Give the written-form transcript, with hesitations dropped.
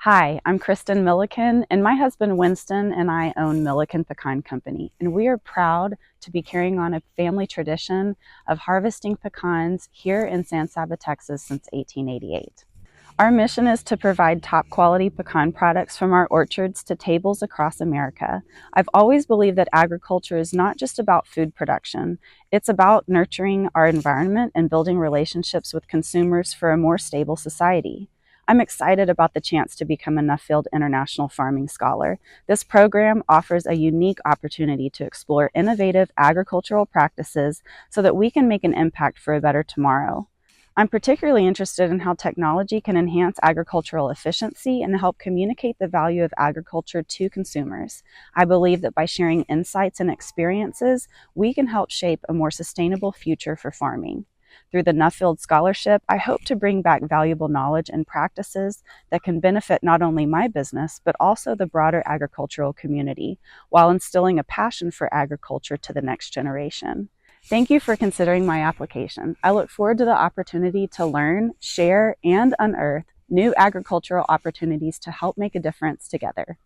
Hi, I'm Kristen Millican, and my husband Winston and I own Millican Pecan Company, and we are proud to be carrying on a family tradition of harvesting pecans here in San Saba, Texas since 1888. Our mission is to provide top quality pecan products from our orchards to tables across America. I've always believed that agriculture is not just about food production, it's about nurturing our environment and building relationships with consumers for a more stable society. I'm excited about the chance to become a Nuffield International Farming Scholar. This program offers a unique opportunity to explore innovative agricultural practices so that we can make an impact for a better tomorrow. I'm particularly interested in how technology can enhance agricultural efficiency and help communicate the value of agriculture to consumers. I believe that by sharing insights and experiences, we can help shape a more sustainable future for farming. Through the Nuffield Scholarship, I hope to bring back valuable knowledge and practices that can benefit not only my business, but also the broader agricultural community, while instilling a passion for agriculture to the next generation. Thank you for considering my application. I look forward to the opportunity to learn, share, and unearth new agricultural opportunities to help make a difference together.